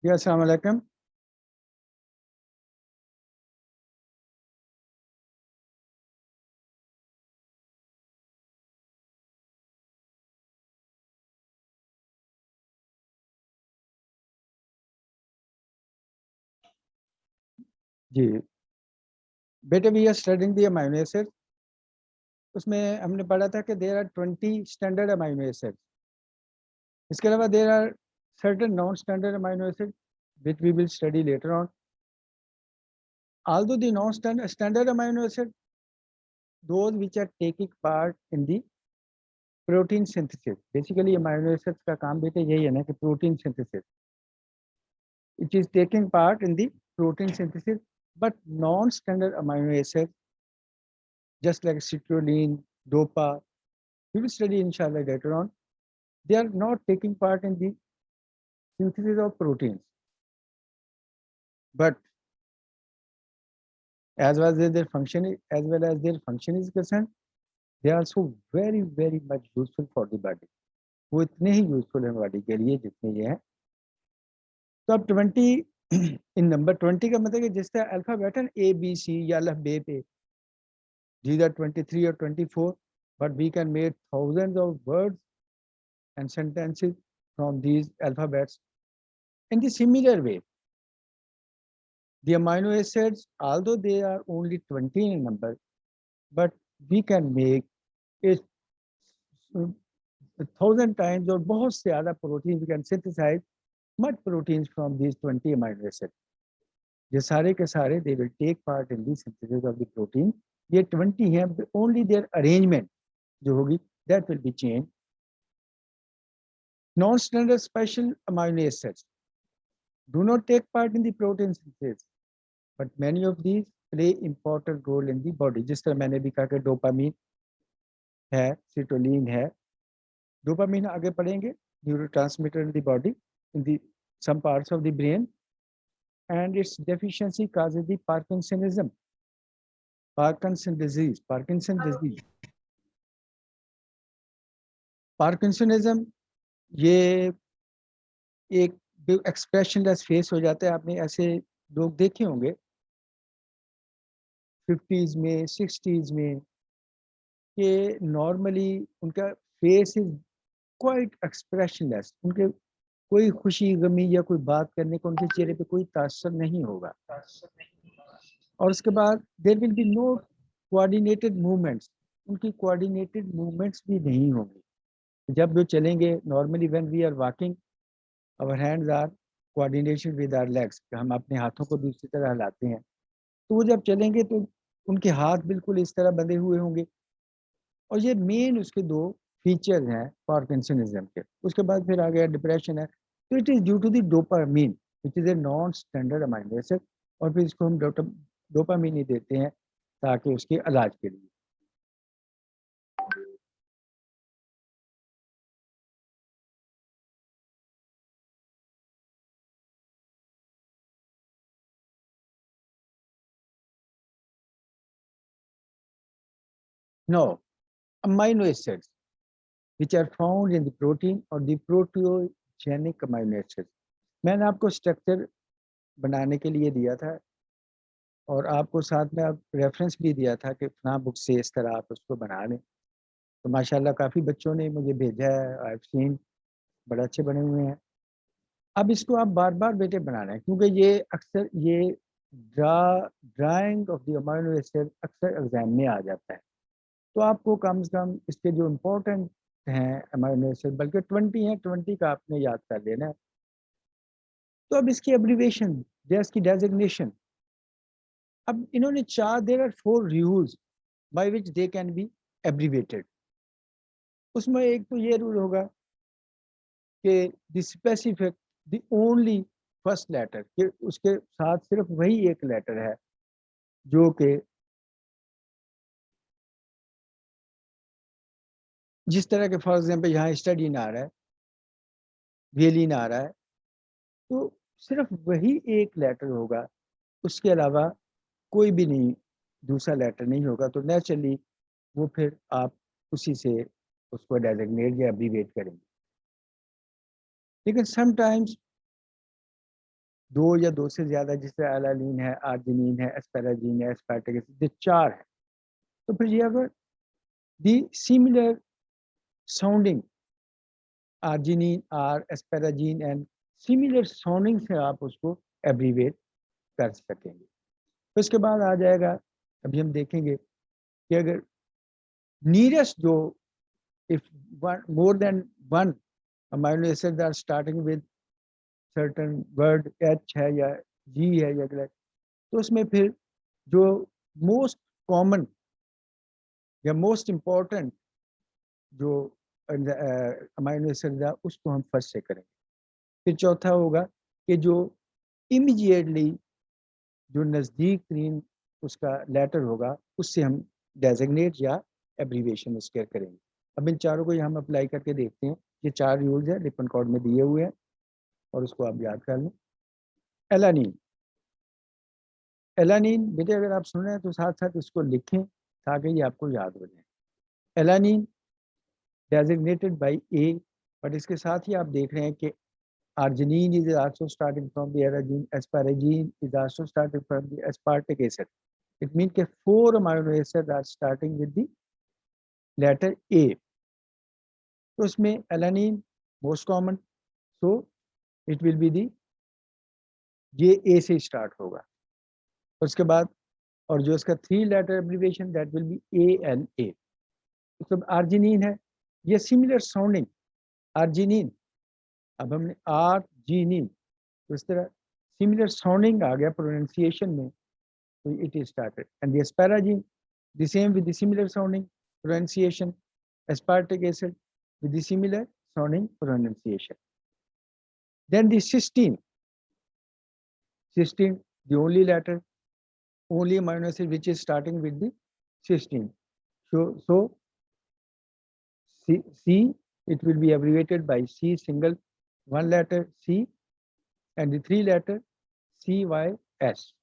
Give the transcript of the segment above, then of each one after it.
जी अस्सलाम वालेकुम। जी बेटे, we are studying the amino acid. उसमें हमने पढ़ा था कि there are 20 standard amino acid. इसके अलावा there are certain non standard amino acid which we will study later on. Although the non-standard amino acid, those which are taking part in the protein synthesis. Basically amino acids का काम बेटे यही है ना कि protein synthesis. It is taking part in the protein synthesis, but non-standard amino acids just like citrulline, dopa, we will study inshallah later on. They are not taking part in the synthesis of proteins, but as well as their function, as well as their function is concerned, they are also very much useful for the body. वो इतने ही useful है body के लिए जितने ये हैं। तो अब 20 इन नंबर 20 का मतलब कि जिस तरह अल्फाबेट है ए बी सी या अल्फबे पे, these are 23 or 24, but we can make thousands of words and sentences from these alphabets. In the similar way, the amino acids, although they are only 20 in number, but we can make it 1,000 times or बहुत से ज़्यादा protein. We can synthesize much proteins from these 20 amino acids. ये सारे के सारे they will take part in the synthesis of the protein. ये 20 हैं, only their arrangement जो होगी that will be changed. Non-standard special amino acids do not take part in the protein synthesis, but many of these play important role in the body. जिस तरह मैंने भी कहा कि डोपामीन है, सिटोलिन है। डोपामीन आगे पढ़ेंगे, neurotransmitter in the body, in the some parts of the brain, and its deficiency causes the Parkinsonism, Parkinson disease, Parkinsonism ये एक एक्सप्रेशनलेस फेस हो जाता है। आपने ऐसे लोग देखे होंगे 50s में 60s में कि नॉर्मली उनका फेस इज क्वाइट एक्सप्रेशनलेस। उनके कोई खुशी गमी या कोई बात करने को उनके चेहरे पे कोई तासर नहीं होगा। और उसके बाद there will be no coordinated movements, उनकी कोऑर्डिनेटेड मूवमेंट्स भी नहीं होंगी। जब वो चलेंगे normally when we are walking our hands are coordination with our legs, हम अपने हाथों को दूसरी तरह हिलाते हैं। तो वो जब चलेंगे तो उनके हाथ बिल्कुल इस तरह बंधे हुए होंगे। और ये मेन उसके दो फीचर्स हैं पार्किंसनिज्म के। उसके बाद फिर आ गया डिप्रेशन है। तो it is due to the dopamine which is a non standard amino acid, और फिर इसको हम डोपामीन ही देते हैं ताकि उसके इलाज के लिए। No, amino acids which are found in the protein or the proteogenic amino acids. मैंने आपको स्ट्रक्चर बनाने के लिए दिया था और आपको साथ में आप रेफरेंस भी दिया था कि फला बुक से इस तरह आप उसको बना लें। तो माशाल्लाह काफ़ी बच्चों ने मुझे भेजा है, आई हैव सीन, बड़े अच्छे बने हुए हैं। अब इसको आप बार बार बेटे बनाना है, क्योंकि ये अक्सर ये drying of the amino acid अक्सर एग्जाम में आ जाता है। तो आपको कम से कम इसके जो इम्पोर्टेंट हैं अमाइनो एसिड, बल्कि 20 हैं, 20 का आपने याद कर लेना है। तो अब इसकी एब्रीवेशन या इसकी डेजिग्नेशन, अब इन्होंने चार, there are 4 rules by which they can be abbreviated. उसमें एक तो ये रूल होगा कि the specific the only first letter, कि उसके साथ सिर्फ वही एक लेटर है जो कि जिस तरह के फॉर एग्जांपल यहाँ स्टडीन आ रहा है, वेलिन आ रहा है, तो सिर्फ वही एक लेटर होगा, उसके अलावा कोई भी नहीं, दूसरा लेटर नहीं होगा। तो नेचुरली वो फिर आप उसी से उसको डेजिग्नेट या एब्रीवेट करेंगे। लेकिन समटाइम्स दो या दो से ज्यादा, जैसे एलानिन है, आर्जिनिन है, एस्पेराजीन है, एस्पार्टिक एसिड, ये चार है। तो फिर ये अगर दी similar sounding arginine, R, asparagine and similar sounding से आप उसको एब्रीवेट कर सकेंगे। तो इसके बाद आ जाएगा, अभी हम देखेंगे कि अगर नियरेस्ट जो, if more then one amino acid are starting with certain word, H है या जी है या गलत, तो उसमें फिर जो मोस्ट कॉमन या मोस्ट इम्पोर्टेंट जो अमाइनो एसिड है उसको हम फर्स्ट से करेंगे। फिर चौथा होगा कि जो इमीडिएटली जो नज़दीक तरीन उसका लेटर होगा उससे हम डेजिग्नेट या एब्रीवेशन उसके करेंगे। अब इन चारों को हम अप्लाई करके देखते हैं। ये चार रूल्स है, लिपन कोड में दिए हुए हैं और उसको आप याद कर लें। एलानीन, एलानीन बेटे अगर आप सुन रहे हैं तो साथ साथ इसको लिखें ताकि ये आपको याद हो जाए। Alanine designated by A, but इसके साथ ही आप देख रहे हैं कि arginine is also starting from the arginine, asparagine is also starting from the aspartic acid. It means that 4 amino acids are starting with the letter A. तो उसमें alanine most common, so it will be the ये A से start होगा। उसके बाद और जो इसका 3 letter abbreviation that will be ALA। तो arginine है, ये similar sounding arginine, अब हमने arginine, तो इस तरह similar sounding आ गया प्रोनाउंसिएशन में, so it is started. And the asparagine, the same with the similar sounding pronunciation. Aspartic acid with the similar sounding pronunciation. Then the cysteine, cysteine, the only letter, only amino acid which is starting with the cysteine. So C, it will be abbreviated by C single, one letter C, and the 3 letter CYS.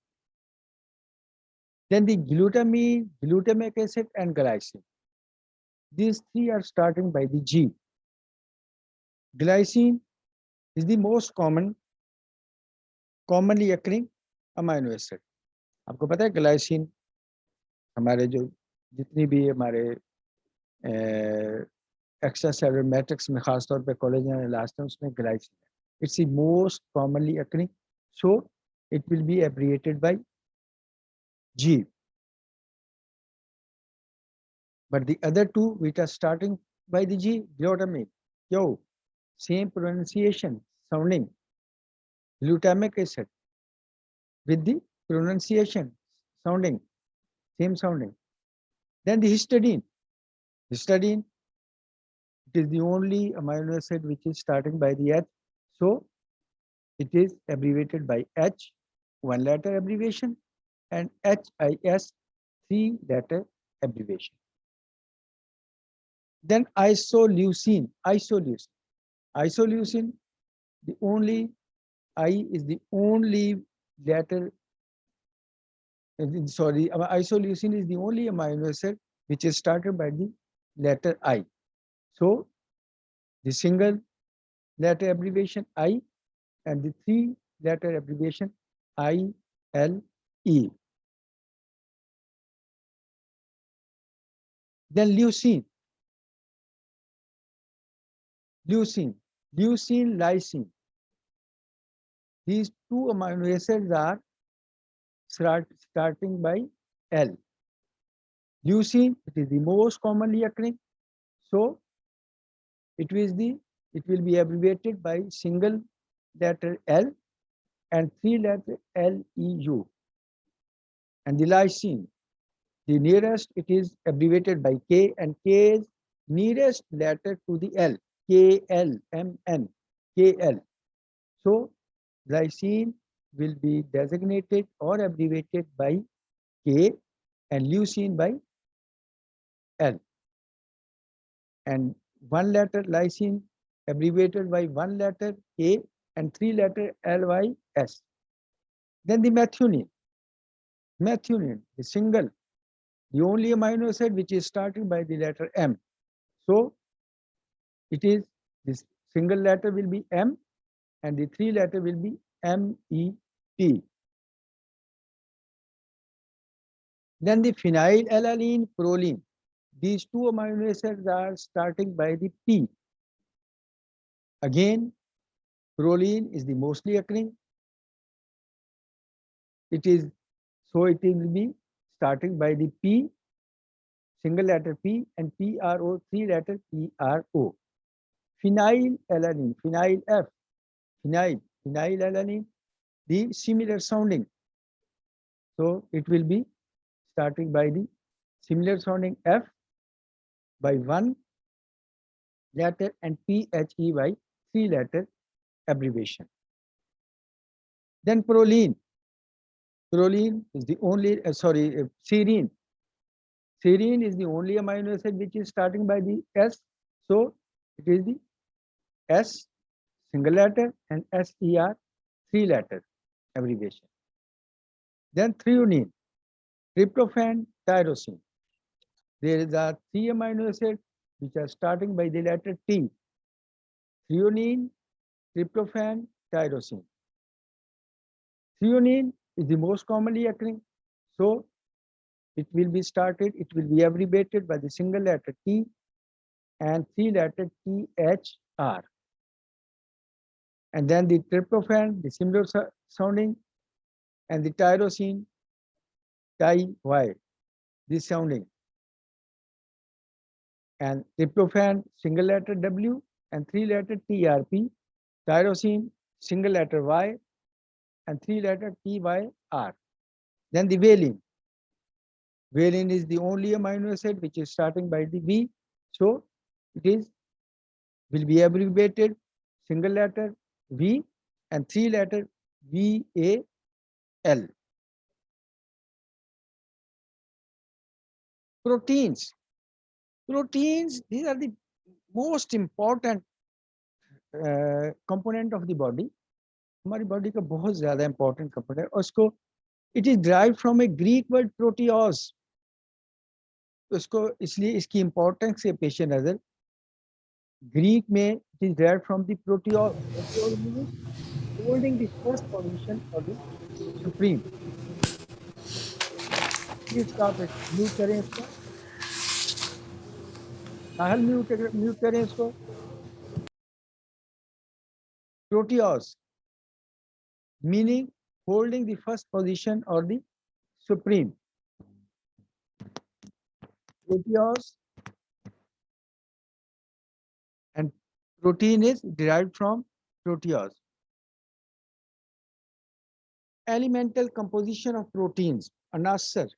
Then the glutamine, glutamic acid, and glycine. These 3 are starting by the G. Glycine is the most commonly occurring amino acid. आपको पता है glycine हमारे जो जितनी भी हमारे extra cellular matrix में खासतौर पे कोलेजन इलास्टोन उसमें ग्लाइसिन है. It's the most commonly occurring, so it will be abbreviated by G. But the other two which are starting by the G, glutamic, yo, same pronunciation, sounding, glutamic acid with the pronunciation, sounding, same sounding. Then the histidine. Histidine, it is the only amino acid which is starting by the H, so it is abbreviated by H, one letter abbreviation, and HIS, 3 letter abbreviation. Then isoleucine, isoleucine, the only I is the only letter, sorry, isoleucine is the only amino acid which is started by the letter I. So the single letter abbreviation I and the 3 letter abbreviation ILE. Then leucine, leucine, lysine. These 2 amino acids are starting by L. Leucine, it is the most commonly occurring, so it will be abbreviated by single letter L and 3 letter LEU. And the lysine, the nearest, it is abbreviated by K, and K is nearest letter to the L, KLMN, KL. So lysine will be designated or abbreviated by K and leucine by L. And one letter lysine abbreviated by one letter K and 3 letter LYS. Then the methionine, the single, the only amino acid which is starting by the letter M. So it is, this single letter will be M and the 3 letter will be MET. Then the phenylalanine, proline. These two amino acids are starting by the P. Again, proline is the mostly occurring. It will be starting by the P, single letter P, and PRO, three letter PRO. Phenylalanine, phenyl F, phenylalanine, the similar sounding. So it will be starting by the similar sounding F by one letter and PHE by three letter abbreviation. Then proline. Proline is the only, serine. Serine is the only amino acid which is starting by the S. So it is the S single letter and SER three letter abbreviation. Then threonine, tryptophan, tyrosine. There is a three amino acids which are starting by the letter T. Threonine, tryptophan, tyrosine. Threonine is the most commonly occurring. So it will be abbreviated by the single letter T and three letter THR. And then the tryptophan, the similar sounding, and the tyrosine, Ty, this sounding. And tryptophan, single letter W and three letter TRP, tyrosine, single letter Y and three letter TYR. Then the valine. Valine is the only amino acid which is starting by the V. So it will be abbreviated single letter V and three letter VAL. Proteins. Proteins, these are the most important component of the body. हमारी body का बहुत ज्यादा important component है और उसको it is drive from a Greek word proteios. उसको इसलिए इसकी इंपॉर्टेंस से पेश नजर ग्रीक में it is drive from the proteios holding the first position for the supreme. Please stop it, mute करें इसको, साहल म्यूट करें इसको. प्रोटियोस meaning holding the first position or the supreme. Proteose and protein is derived from proteose. Elemental composition of proteins, अनासर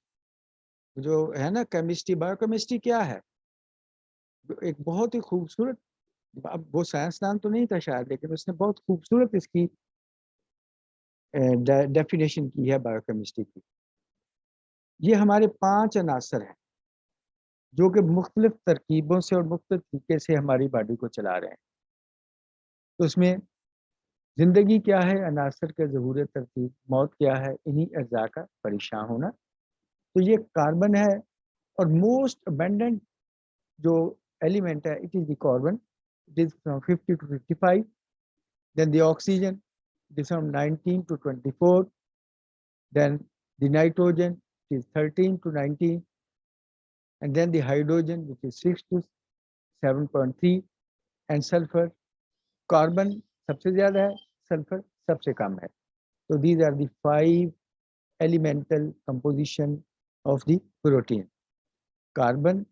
जो है ना chemistry biochemistry क्या है, एक बहुत ही खूबसूरत, अब वो साइंसदान तो नहीं था शायद लेकिन उसने बहुत खूबसूरत इसकी डेफिनेशन की है बायोकेमिस्ट्री की. ये हमारे 5 अनासर हैं जो कि मुख्तलिफ तरकीबों से और मुख्तलिफ तरीके से हमारी बॉडी को चला रहे हैं. तो उसमें जिंदगी क्या है, अनासर के ज़हूर तरतीब, मौत क्या है, इन्हीं अज़ा का परेशान होना. तो ये कार्बन है और मोस्ट अबेंडेंट जो एलिमेंट है it is the carbon, it is from 50 to 55. Then the oxygen it is from 19 to 24. Then the nitrogen is 13 to 19. And then the hydrogen which is 6 to 7.3. And sulfur, carbon सबसे ज़्यादा है, sulfur सबसे कम है. So these are the 5 elemental composition of the protein: carbon,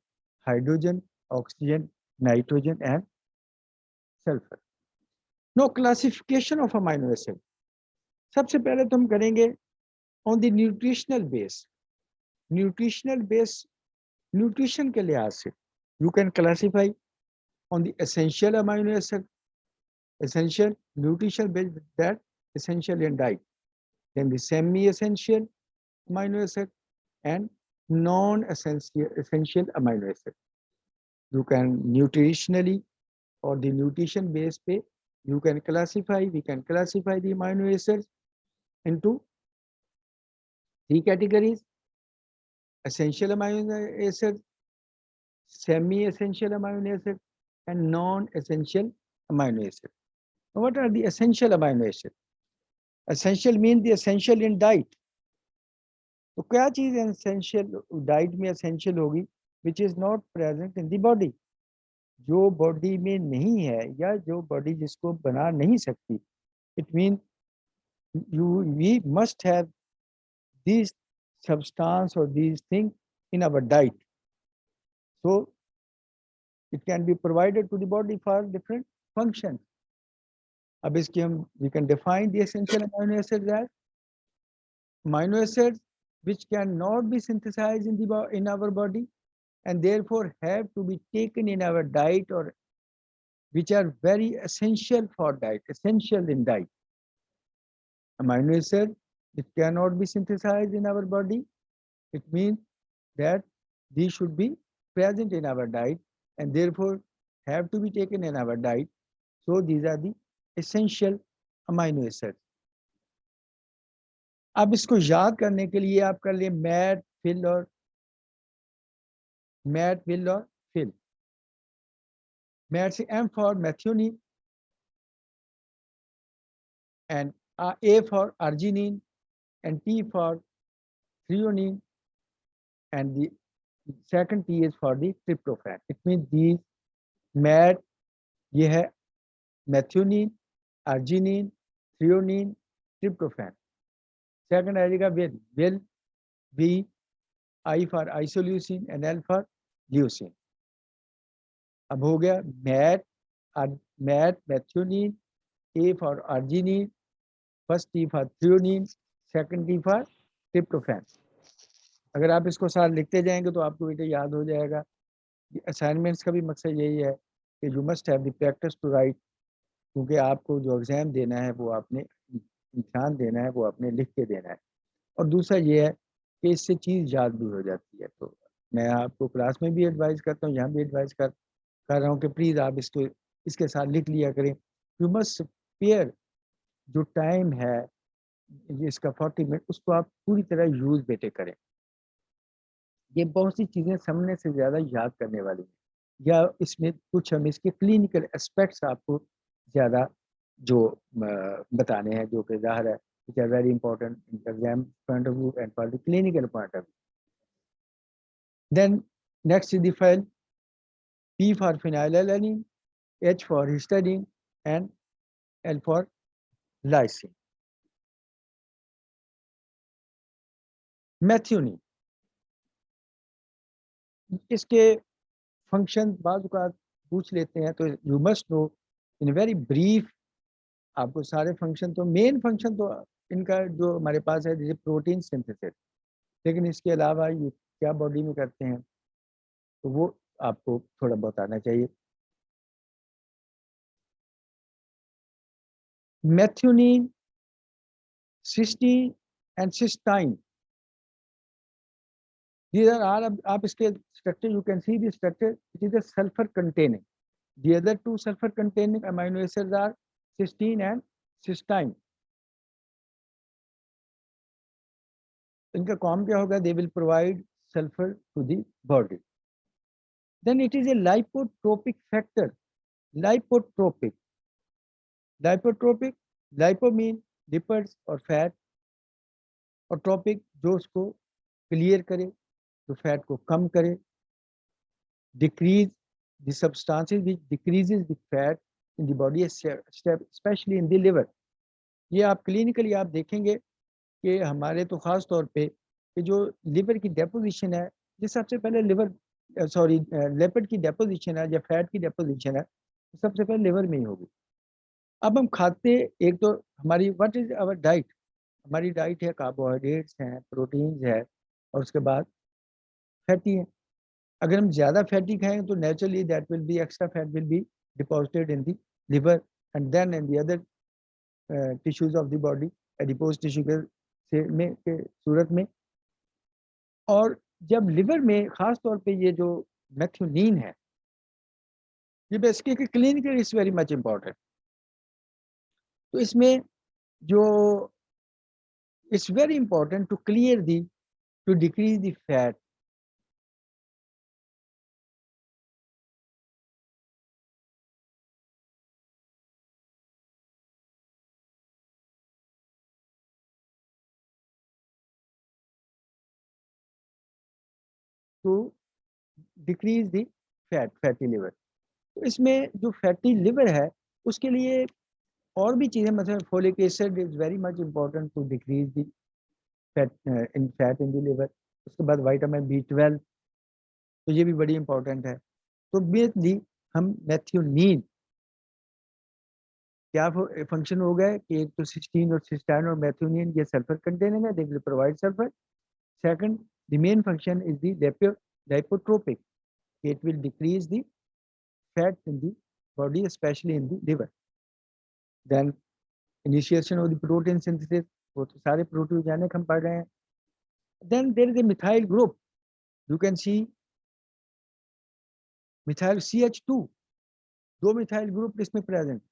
hydrogen, oxygen, nitrogen and sulfur. Now classification of amino acid. सबसे पहले तो हम करेंगे on the nutritional base. Nutritional base, nutrition के लिहाज से you can classify on the essential amino acid, essential nutrition based, that essential in diet. Then the semi-essential amino acid and non-essential amino acid. You can nutritionally or the nutrition base पे we can classify the amino acids into 3 categories: essential amino acids, semi-essential amino acids and non-essential amino acids. What are the essential amino acids? Essential mean the essential in diet. तो क्या चीज essential diet में essential होगी? Which is not present in the body, जो body में नहीं है या जो बॉडी जिसको बना नहीं सकती। It mean you we must have these substance or these things in our diet, so it can be provided to the body for different functions. अब इसकी हम we can define the essential amino acids as amino acids which cannot be synthesized in our body and therefore have to be taken in our diet, or which are very essential for diet, essential in diet. Amino acid which cannot be synthesized in our body, it means that these should be present in our diet and therefore have to be taken in our diet. So these are the essential amino acids. अब इसको याद करने के लिए आप कर लिए met phil और मैट विल और फिल। मैट से M for methionine and A for arginine and T for threonine, and the second T is for the tryptophan. It means these MAT, ये है methionine, arginine, threonine, tryptophan. Second आएगा will B, I for isoleucine and L for leucine. अब हो गया MAT, methionine, A for arginine, first T for threonine, second T for tryptophan. अगर आप इसको साथ लिखते जाएंगे तो आपको बेटा याद हो जाएगा। असाइनमेंट्स का भी मकसद यही है कि you must have the practice to write, क्योंकि आपको जो एग्ज़ाम देना है वो आपने इम्तहान देना है वो आपने लिख के देना है। और दूसरा ये है कि इससे चीज़ याद भी हो जाती है। तो मैं आपको क्लास में भी एडवाइस करता हूँ, यहाँ भी एडवाइस कर रहा हूँ कि प्लीज़ आप इसको इसके साथ लिख लिया करें। यू मस्ट स्पेयर जो टाइम है इसका 40 मिनट, उसको आप पूरी तरह यूज़ बेटे करें। ये बहुत सी चीज़ें समझने से ज़्यादा याद करने वाली हैं, या इसमें कुछ हम इसके क्लिनिकल एस्पेक्ट्स आपको ज़्यादा जो बताने हैं, जो कि ज़ाहिर है which are very important in exam point of view and for the clinical point of view. Then next is the file P for phenylalanine, H for histidine and L for lysine. Methionine, इसके function बाज़ औक़ात पूछ लेते हैं, तो you must know in very brief. आपको सारे function तो मेन फंक्शन तो इनका जो हमारे पास है जैसे प्रोटीन सिंथेसिस, लेकिन इसके अलावा ये क्या बॉडी में करते हैं तो वो आपको थोड़ा बहुत आना चाहिए। Methionine, cysteine and cystine, these are all आप इसके structure you can see the structure, it is a sulphur containing. The other two sulfur containing amino acids are cysteine and cysteine. इनका काम क्या होगा? They will provide sulfur to the body. Then it is a lipotropic factor. Lipotropic. Lipotropic. Lipo mean lipids और fat, और tropic जो उसको clear करे, जो फैट को कम करे। Decrease the substances which decreases the fat in the body, especially in the liver. ये आप क्लिनिकली आप देखेंगे कि हमारे तो ख़ास तौर पे कि जो लिवर की डेपोजिशन है, ये सबसे पहले लिपिड की डेपोजिशन है या फैट की डेपोजिशन है, तो सबसे पहले लिवर में ही होगी। अब हम खाते, एक तो हमारी व्हाट इज आवर डाइट, हमारी डाइट है कार्बोहाइड्रेट्स हैं, प्रोटीन्स है, और उसके बाद फैटी है। अगर हम ज़्यादा फैटी खाएं तो naturally that will be extra fat will be deposited in the liver and then in the other tissues of the body, adipose tissue के सूरत में। और जब लिवर में ख़ास तौर पे ये जो मेथियोनिन है, ये basically clinically is very much important. तो इसमें जो it's very important to clear the to decrease the fat to decrease the fatty liver. तो इसमें जो फैटी लिवर है उसके लिए और भी चीज़ें, मतलब folic acid is very much important to decrease the fat in the liver. उसके बाद विटामिन B12, तो ये भी बड़ी इंपॉर्टेंट है। तो बेसिकली हम मेथियोनीन क्या फंक्शन हो गया कि एक तो सिस्टीन और सिस्टाइन और मेथियोनीन ये सल्फर कंटेनिंग है, they will provide sulphur. Second, the main function is the lipotropic, it will decrease the fat in the body, especially in the liver. Then initiation of the protein synthesis, वो तो सारे protein हम पढ़ रहे हैं। Then there is a methyl group, you can see methyl CH2, दो methyl group इसमें present.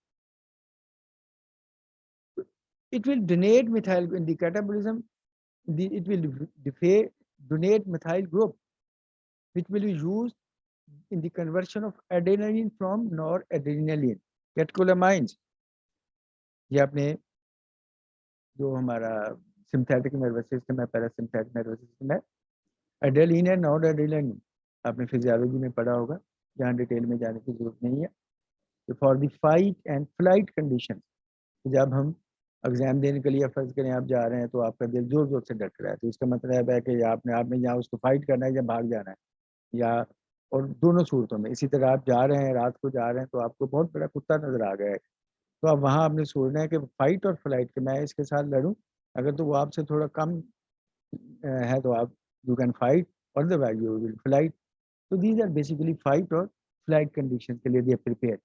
It will donate methyl in the catabolism, it will donate methyl group which will be used in the conversion of adenine from noradrenaline catecholamines। ये आपने जो हमारा synthetic nervous system है, parasympathetic nervous system है, Adeline है, non Adeline आपने physiology में पढ़ा होगा, जहाँ डिटेल में जाने की जरूरत नहीं है। तो for the fight and flight condition, जब हम एग्जाम देने के लिए फर्ज करें आप जा रहे हैं तो आपका दिल जोर जोर से धड़क रहा है, तो इसका मतलब है कि आपने यहाँ उसको फाइट करना है या भाग जाना है, या और दोनों सूरतों में। इसी तरह आप जा रहे हैं, रात को जा रहे हैं, तो आपको बहुत बड़ा कुत्ता नजर आ गया है, तो अब वहाँ आपने सोचना है कि फाइट और फ्लाइट के मैं इसके साथ लड़ूं। अगर तो वो आपसे थोड़ा कम है तो आप you can fight, otherwise you will flight. तो दीज आर बेसिकली फाइट और फ्लाइट कंडीशन के लिए दे प्रिपेयर।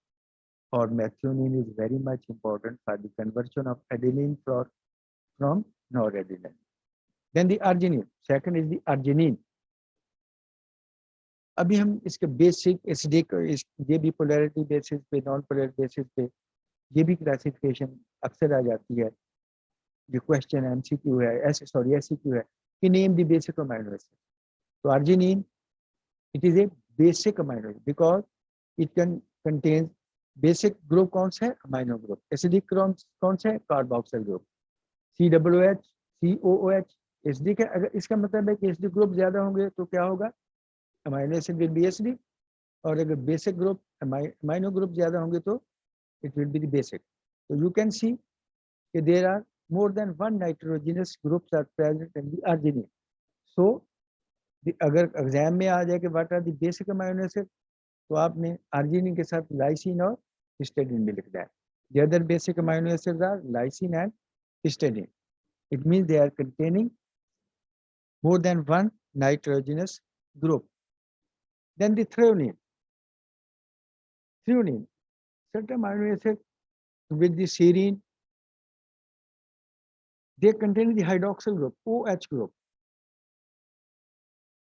और methionine is very much important for the conversion of adenine from noradrenaline. Then the arginine, second is the arginine. अभी हम इसके basic acidic, ये भी पोलैरिटी बेसिस पे, नॉन पोलैरिटी बेसिस पे ये भी क्लासिफिकेशन अक्सर आ जाती है। ये क्वेश्चन MCQ है, ऐसे सॉरी SCQ है कि name the basic amino acid. तो arginine, it is a basic amino acid because it can contain basic group कौन सा है, अमाइनो ग्रुप। एसिडिक कौन सा है, carboxyl group, COOH COOH acidic है। अगर इसका मतलब है कि एसिडिक ग्रुप ज्यादा होंगे तो क्या होगा, amino acid will be acidic, और अगर बेसिक ग्रुप अमाइनो ग्रुप ज्यादा होंगे तो it will be the basic. So you can see that there are more than one nitrogenous groups are present in the arginine. So अगर exam में आ जाए कि what are the basic amino acid, तो आपने arginine के साथ lysine और हिस्टिडीन भी लिखना है। The other basic amino acids are lysine and histidine. It means they are containing more than one nitrogenous group. Then the threonine. Threonine, certain amino acid with the serine, they contain the hydroxyl group, OH group.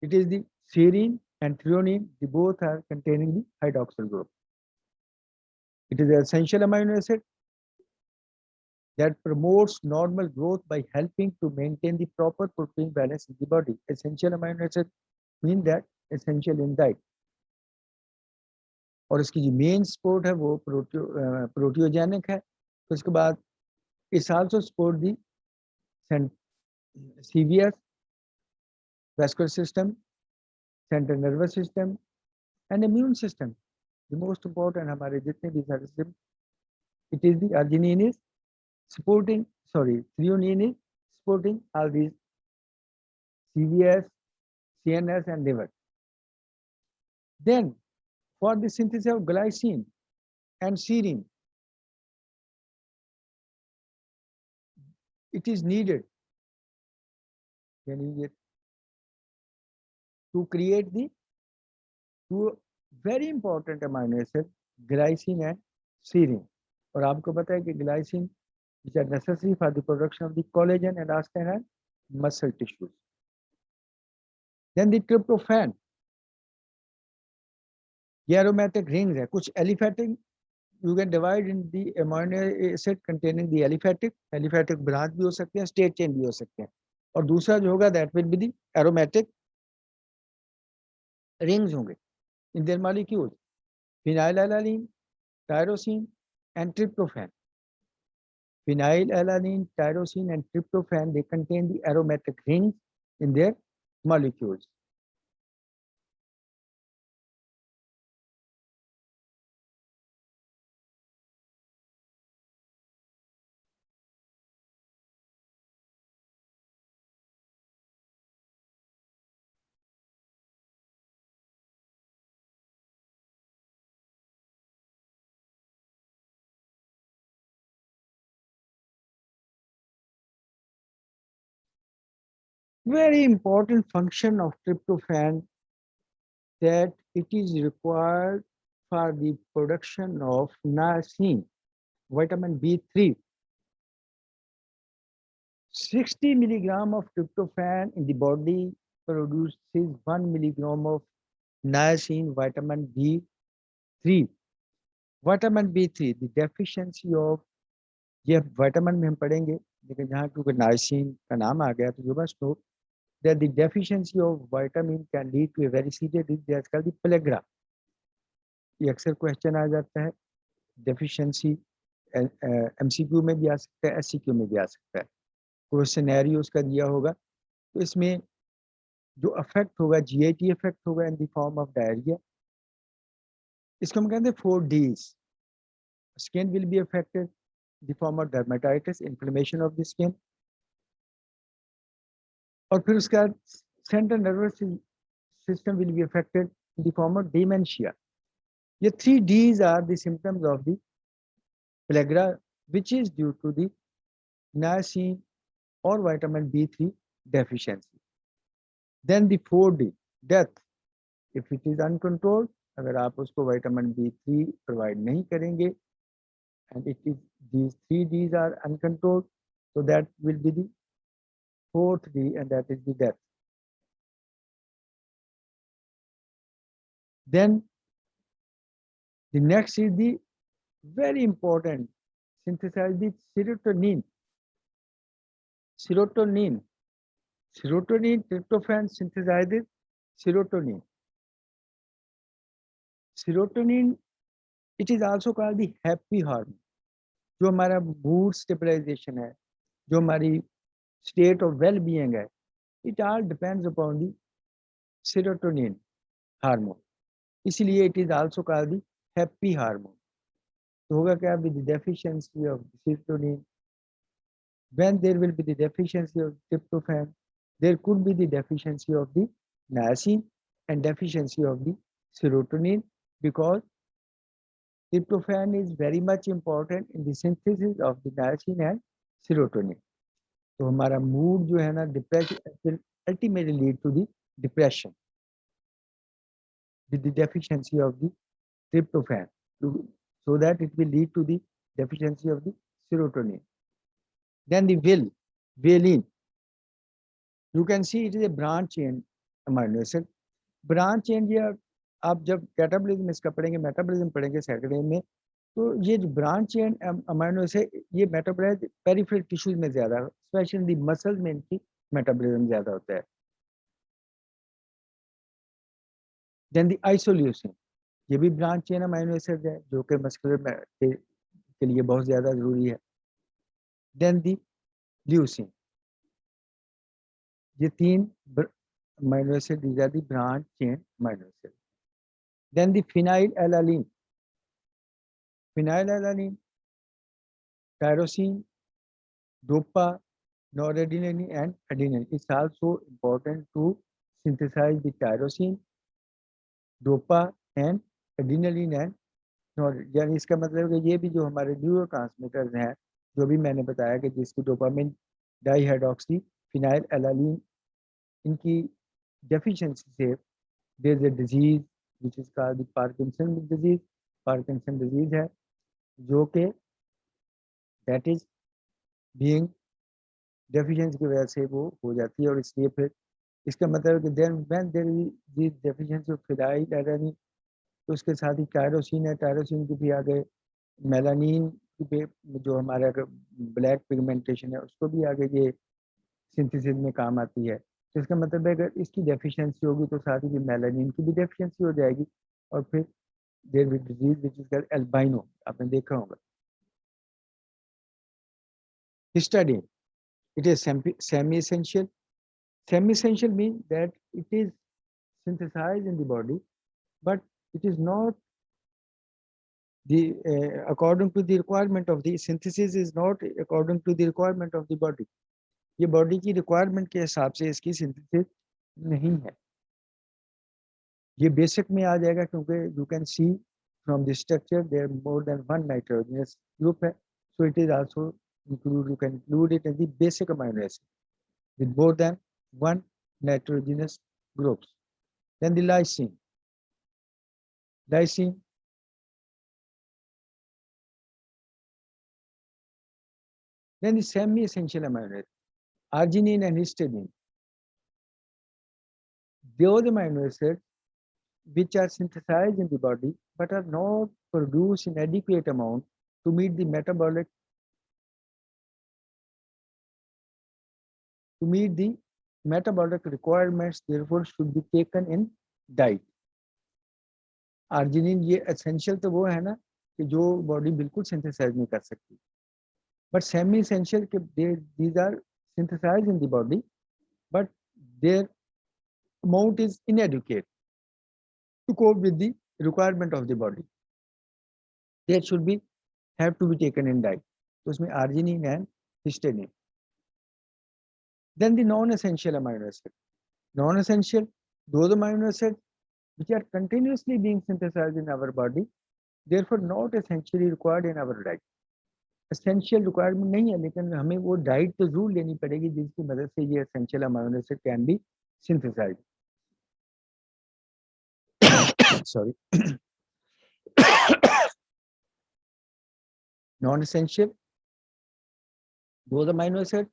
It is the serine and threonine, they both are containing the hydroxyl group. It is an essential amino acid that promotes normal growth by helping to maintain the proper protein balance in the body. Essential amino acid mean that essential in diet. और इसकी जो main support है वो प्रोटियोजेनिक है। तो इसके बाद it's also support the CVS, vascular system, central nervous system and immune system. The most important हमारे जितने भी सारे system, it is the arginine is supporting, sorry, threonine is supporting all these CVS, CNS and liver. Then for the synthesis of glycine and serine, it is needed to create the two very important amino acid, glycine and serine. और आपको पता है कि glycine which are necessary for the production of the collagen, elastin and muscle tissues. Then the tryptophan, ये aromatic rings है। कुछ aliphatic, you can divide in the amino acid containing the aliphatic branch भी हो सकते हैं, state chain भी हो सकते हैं। और दूसरा जो होगा that will be the aromatic rings होंगे in their molecules, phenylalanine, tyrosine and tryptophan. Phenylalanine, tyrosine and tryptophan, they contain the aromatic rings in their molecules. Very important function of tryptophan that it is required for the production of niacin, vitamin B3. 60 milligram of tryptophan in the body produces 1 milligram of niacin, vitamin B3. Vitamin B3, the deficiency of, ये vitamin में हम पढ़ेंगे, लेकिन यहाँ क्योंकि niacin का नाम आ गया तो you must know that the deficiency of vitamin can lead to a very serious disease that's called the pellagra. ये अक्सर क्वेश्चन आ जाता है, डेफिशिएंसी एमसीक्यू में भी आ सकता है, एससीक्यू में भी आ सकता है, कोई सिनेरियो उसका दिया होगा, तो इसमें जो अफेक्ट होगा जीआईटी इफेक्ट होगा in the form of diarrhoea. इसको हम कहते हैं 4 Ds. Skin will be affected the form of dermatitis, inflammation of the skin, और फिर उसका central nervous system will be affected in the form of dementia. ये 3 Ds are the symptoms of the pellagra, which is due to the niacin or vitamin B3 deficiency. Then the 4D, death. If it is uncontrolled, अगर आप उसको vitamin B3 provide नहीं करेंगे, and it is these 3 Ds are uncontrolled, so that will be the 4th D, and that is the death. Then the next is the very important, synthesize the serotonin. Serotonin, tryptophan synthesizes serotonin. Serotonin, it is also called the happy hormone. जो हमारा mood stabilization है, जो हमारी state of well being है, it all depends upon the serotonin hormone. इसलिए it is also called the happy hormone. तो होगा क्या, with the deficiency of serotonin, when there will be the deficiency of tryptophan, there could be the deficiency of the niacin and deficiency of the serotonin, because tryptophan is very much important in the synthesis of the niacin and serotonin. तो हमारा mood जो है ना, depression will ultimately lead to the depression with the deficiency of the tryptophan, so that it will lead to the deficiency of the serotonin. Then the valine, you can see it is a branch chain amino acid. Branch chain, ये आप जब catabolism इसका पढ़ेंगे, metabolism पढ़ेंगे second में, तो ये जो ब्रांच चेन अमाइनो एसिड, ये मेटाबॉलाइज पेरिफेरल टिश्यूज में ज्यादा, स्पेशली मसल्स में इनकी मेटाबॉलिज्म ज्यादा होता है. देन द आइसोल्यूसिन, ये भी ब्रांच चेन अमाइनो एसिड है, जो कि मस्कुलर के लिए बहुत ज्यादा जरूरी है. देन द ल्यूसिन, ये 3 amino acid, these are the branch chain amino acid. Then the phenylalanine, tyrosine, dopa, noradrenaline and adenine. It's also important to synthesize the tyrosine, dopa and adenine and noradrenaline. यानी इसका मतलब है कि ये भी जो हमारे न्यूरोट्रांसमीटर्स हैं, जो भी मैंने बताया कि जिसकी डोपामिन, डाइहाइड्रोक्सी फिनाइलएलानिन, इनकी डेफिशिएंसी से there is a disease which is called the Parkinson disease. Parkinson disease है जो कि दैट इज बीइंग डेफिशिएंसी की वजह से वो हो जाती है, और इसलिए फिर इसका मतलब है कि then when there is deficiency of phenylalanine, तो उसके साथ ही टायरोसिन है, टायरोसिन की भी आगे मेलानिन की जो हमारा ब्लैक पिगमेंटेशन है उसको भी आगे ये सिंथेसिस में काम आती है. तो इसका मतलब है अगर इसकी डेफिशिएंसी होगी तो साथ ही मेलानिन की भी डेफिशिएंसी हो जाएगी, और फिर there will be disease which is called albino. आपने देखा होगा. Histidine, it is semi-essential. Semi-essential means that it is synthesized in the body, but it is not the according to the requirement of the synthesis is not according to the requirement of the body. ये body की requirement के हिसाब से इसकी synthesis नहीं है. ये basic में आ जाएगा क्योंकि you can see from the structure there more then one nitrogenous group है, so it is also include, you can include it in the basic amino acid with more than one nitrogenous groups. Then the lysine. Lysine. Then the semi-essential amino acids, arginine and histidine. Those amino acids which are synthesized in the body but are not produced in adequate amount to meet the metabolic requirements, therefore should be taken in diet. Arginine ये essential तो वो है ना कि जो body बिल्कुल synthesise नहीं कर सकती, बट सेमी एसेंशियल के these are synthesize in the body but there amount is inadequate to cope with the requirement of the body. They should have to be taken in diet. तो उसमें arginine and histidine. Then the non-essential amino acid. Non-essential, those amino acids which are continuously being synthesized in our body, therefore not essentially required in our diet. Essential requirement नहीं है, लेकिन हमें वो diet तो जरूर लेनी पड़ेगी जिसकी मदद से ये essential amino acid can be synthesized. Sorry. Non-essential, those amino acids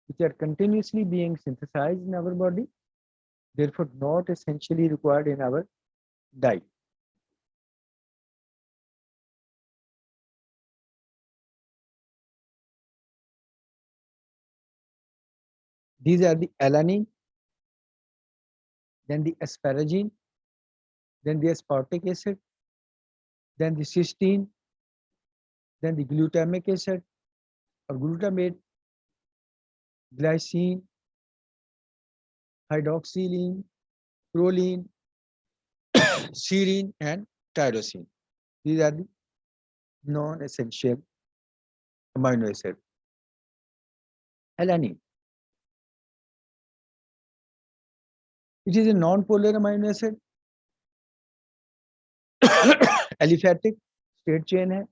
which are continuously being synthesized in our body, therefore not essentially required in our diet. These are the alanine, then the asparagine, then the aspartic acid, then the cysteine, then the glutamic acid or glutamate, glycine, hydroxylene, proline, serine, and tyrosine. These are the non-essential amino acids. Alanine. It is a non-polar amino acid. Aliphatic straight chain hai.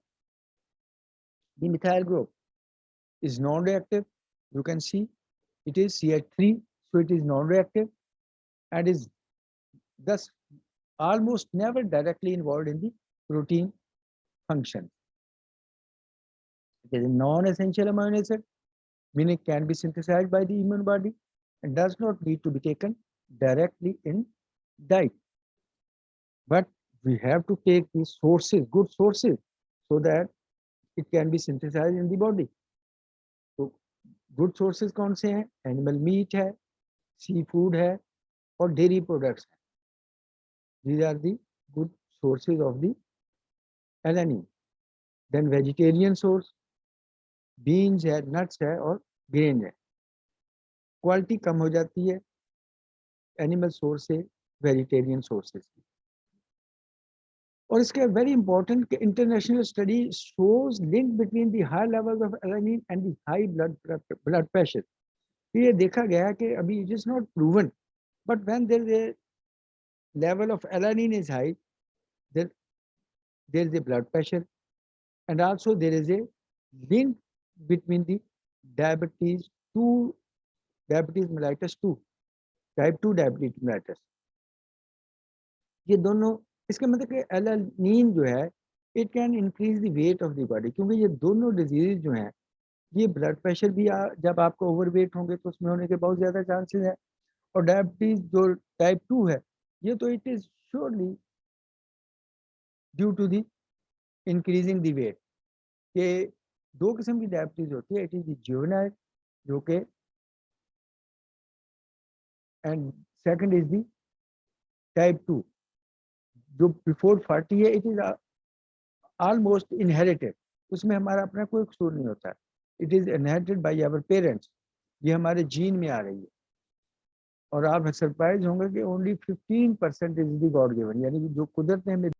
The methyl group is non-reactive. You can see it is CH3, so it is non-reactive and is thus almost never directly involved in the protein function. It is a non-essential amino acid, meaning it can be synthesized by the human body and does not need to be taken directly in diet. But we have to take these sources, good sources, so that it can be synthesized in the body. So good sources कौन से हैं? Animal meat है, seafood है और dairy products है. These are the good sources of the alanine. Then vegetarian source, beans है, nuts है और grain है. क्वालिटी कम हो जाती है एनिमल सोर्स से वेजिटेरियन सोर्सेज की. और इसके very important international study shows link between the high levels of alanine and the high blood pressure. ये देखा गया कि अभी it is not proven, but when there is a level of alanine is high, then there is a blood pressure, and also there is a link between the diabetes mellitus 2, type 2 diabetes mellitus. ये दोनों, इसका मतलब कि alanine जो है it can increase the weight of the body, क्योंकि ये दोनों डिजीज जो हैं ये ब्लड प्रेशर भी जब आपको ओवरवेट होंगे तो उसमें होने के बहुत ज़्यादा चांसेस हैं. और डायबिटीज जो टाइप 2 है ये तो it is surely due to the increasing the weight. के दो किस्म की डायबिटीज होती है, इट इज द जुवेनाइल जो के and second is the type 2 जो बिफोर 40 है. इट इज ऑलमोस्ट इनहेरिटेड, उसमें हमारा अपना कोई कसूर नहीं होता. It is inherited by our parents, ये हमारे जीन में आ रही है. और आप सरप्राइज होंगे कि only 15% is the God given, यानी कि जो कुदरत ने हमें